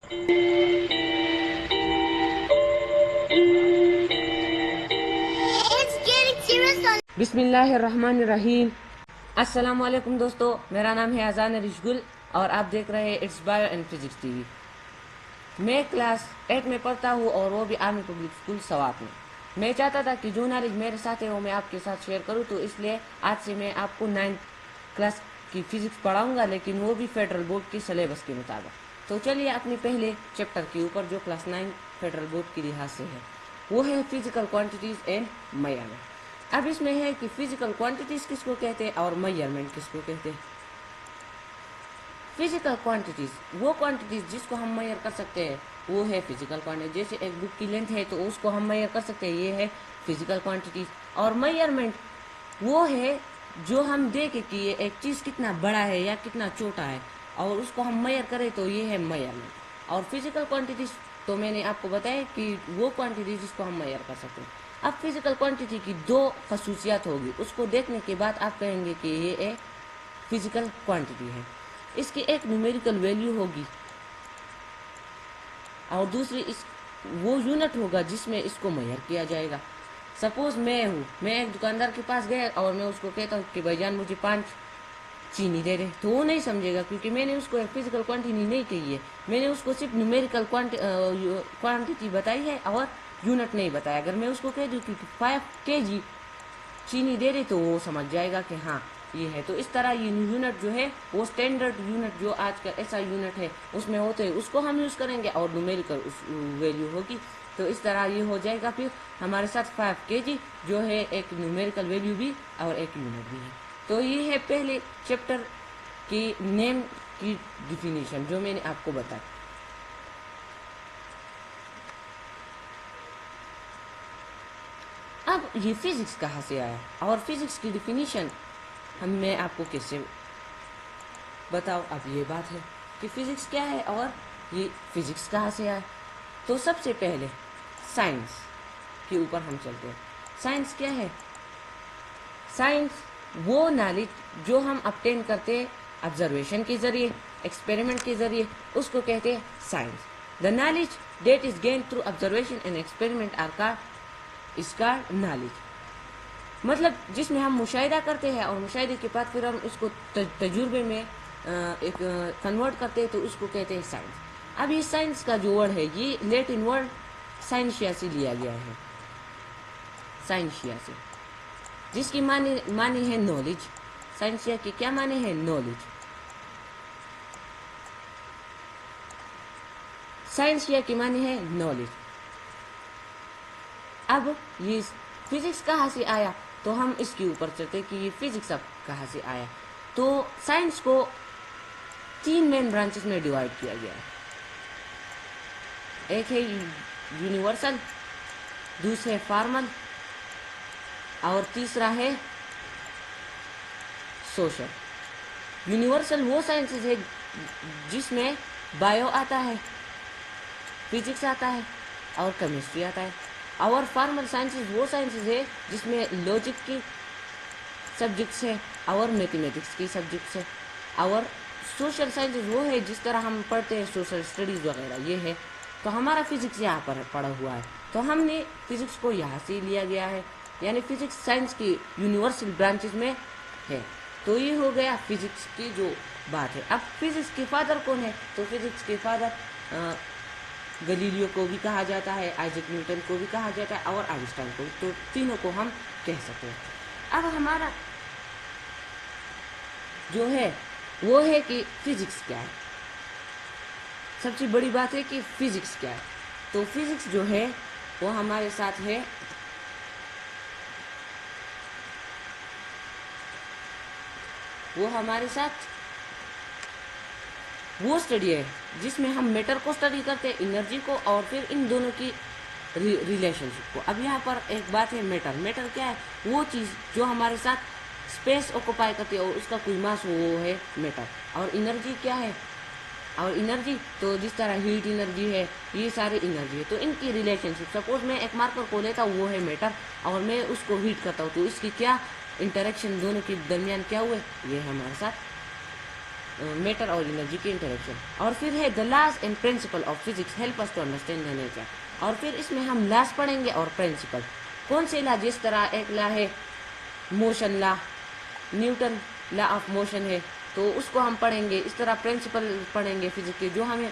بسم اللہ الرحمن الرحیم۔ السلام علیکم دوستو، میرا نام ہے اذان رشگل اور آپ دیکھ رہے ہیں it's bio and physics TV وی۔ میں کلاس 8 میں پڑھتا ہوں اور وہ بھی آرمی پبلک اسکول سوات میں۔ میں چاہتا تھا کہ جو نالج میرے ساتھ ہے وہ میں آپ کے ساتھ شیئر کروں، تو اس لیے آج سے میں آپ کو 9th کلاس کی فزکس پڑھاؤں گا، لیکن وہ بھی فیڈرل بورڈ کی سلیبس کے مطابق۔ تو چلیے اپنے پہلے چیپٹر کے اوپر جو کلاس 9 فیڈرل بورڈ کے لحاظ سے ہے وہ ہے فزیکل کوانٹیٹیز اینڈ میئرمنٹ۔ اب اس میں ہے کہ فزیکل کوانٹیٹیز کس کو کہتے ہیں اور میئرمنٹ کس کو کہتے ہیں۔ فزیکل کوانٹیٹیز وہ کوانٹیٹیز جس کو ہم میئر کر سکتے ہیں وہ ہے فزیکل کوانٹیٹی۔ جیسے ایک بک کی لینتھ ہے تو اس کو ہم میئر کر سکتے ہیں، یہ ہے فزیکل کوانٹیٹیز۔ اور میئرمنٹ وہ ہے جو ہم دیکھیں کہ یہ ایک چیز کتنا بڑا ہے یا کتنا چھوٹا ہے اور اس کو ہم میئر کریں تو یہ ہے میئرمنٹ۔ اور فزیکل کوانٹیٹیز تو میں نے آپ کو بتایا کہ وہ کوانٹیٹیز جس کو ہم میئر کر سکتے ہیں۔ اب فزیکل کوانٹیٹی کی دو خصوصیات ہوگی، اس کو دیکھنے کے بعد آپ کہیں گے کہ یہ ایک فزیکل کوانٹیٹی ہے۔ اس کی ایک نیومیریکل ویلیو ہوگی اور دوسری وہ یونٹ ہوگا جس میں اس کو میئر کیا جائے گا۔ سپوز میں ایک دکاندار کے پاس گیا اور میں اس کو کہتا ہوں کہ بھائی جان مجھے 5 چینی دے دے، تو وہ نہیں سمجھے گا کیونکہ میں نے اس کو ایک فزیکل کوانٹیٹی نہیں کہی ہے، میں نے اس کو صرف نیومیریکل کوانٹیٹی بتائی ہے اور یونٹ نہیں بتایا۔ اگر میں اس کو کہہ دوں کہ 5 kg چینی دے دے تو وہ سمجھ جائے گا کہ ہاں یہ ہے۔ تو اس طرح یہ یونٹ جو ہے وہ اسٹینڈرڈ یونٹ جو آج کا ایسا یونٹ ہے اس میں ہوتے ہیں، اس کو ہم یوز کریں گے اور نیومیریکل ویلیو ہوگی۔ تو اس طرح یہ ہو جائے گا پھر ہمارے ساتھ 5 kg جو ہے ایک نیومیریکل ویلیو بھی اور ایک یونٹ بھی ہے۔ تو یہ ہے پہلے چیپٹر کی نیم کی ڈیفینیشن جو میں نے آپ کو بتائی۔ اب یہ فزکس کہاں سے آیا اور فزکس کی ڈیفینیشن میں آپ کو کیسے بتاؤ۔ اب یہ بات ہے کہ فزکس کیا ہے اور یہ فزکس کہاں سے آیا۔ تو سب سے پہلے سائنس کے اوپر ہم چلتے ہیں۔ سائنس کیا ہے؟ سائنس وہ نالج جو ہم obtain کرتے ہیں آبزرویشن کے ذریعے، ایکسپیریمنٹ کے ذریعے، اس کو کہتے ہیں science. The knowledge that is gained through observation and experiment is called knowledge۔ مطلب جس میں ہم مشاہدہ کرتے ہیں اور مشاہدے کے بعد پھر ہم اس کو تجربے میں ایک کنورٹ کرتے ہیں تو اس کو کہتے ہیں سائنس۔ اب یہ سائنس کا جو ورڈ ہے یہ لیٹن ورڈ سائنشیا سے لیا گیا ہے، سائنشیا سے، جس کی معنی ہے نالج۔ سائنشیا کی کیا معنی ہے؟ نالج۔ سائنشیا کی معنی ہے نالج۔ اب یہ فزکس کہاں سے آیا تو ہم اس کے اوپر چلتے کہ یہ فزکس اب کہاں سے آیا۔ تو سائنس کو 3 مین برانچز میں ڈیوائڈ کیا گیا ہے۔ ایک ہے یونیورسل، دوسرا ہے فارمل اور تیسرا ہے سوشل۔ یونیورسل وہ سائنسز ہے جس میں بایو آتا ہے، فزکس آتا ہے اور کیمسٹری آتا ہے۔ اور فارمل سائنسز وہ سائنسز ہے جس میں لاجک کی سبجیکٹس ہے اور میتھمیٹکس کی سبجیکٹس ہے۔ اور سوشل سائنسز وہ ہے جس طرح ہم پڑھتے ہیں سوشل اسٹڈیز وغیرہ، یہ ہے۔ تو ہمارا فزکس یہاں پر پڑا ہوا ہے، تو ہم نے فزکس کو یہاں سے لیا گیا ہے، یعنی فزکس سائنس کی یونیورسل برانچز میں ہے۔ تو یہ ہو گیا فزکس کی جو بات ہے۔ اب فزکس کے فادر کون ہے؟ تو فزکس کے فادر گلیلیو کو بھی کہا جاتا ہے، آئزیک نیوٹن کو بھی کہا جاتا ہے اور آئنسٹائن کو، تو تینوں کو ہم کہہ سکتے ہیں۔ اب ہمارا جو ہے وہ ہے کہ فزکس کیا ہے۔ سب سے بڑی بات ہے کہ فزکس کیا ہے۔ تو فزکس جو ہے وہ ہمارے ساتھ ہے وہ اسٹڈی ہے جس میں ہم میٹر کو اسٹڈی کرتے ہیں، انرجی کو، اور پھر ان دونوں کی ریلیشن شپ کو۔ اب یہاں پر ایک بات ہے میٹر کیا ہے؟ وہ چیز جو ہمارے ساتھ اسپیس آکوپائی کرتی ہے اور اس کا کوئی ماس وہ ہے میٹر۔ اور انرجی کیا ہے؟ اور انرجی تو جس طرح ہیٹ انرجی ہے، یہ ساری انرجی ہے، تو ان کی ریلیشن شپ، سپوز میں ایک مارکر کو لیتا ہوں وہ ہے میٹر اور میں اس کو ہیٹ کرتا ہوں، تو اس کی کیا انٹریکشن دونوں کے درمیان کیا ہوئے، یہ ہے ہمارے ساتھ میٹر اور انرجی کی انٹریکشن. اور پھر ہے the laws and principle of physics help us to understand the nature. اور پھر اس میں ہم لاز پڑھیں گے اور پرنسپل. کون سے لا؟ جس طرح ایک لا ہے motion law, Newton law of motion ہے تو اس کو ہم پڑھیں گے. اس طرح پرنسپل پڑھیں گے فزکس کے جو ہمیں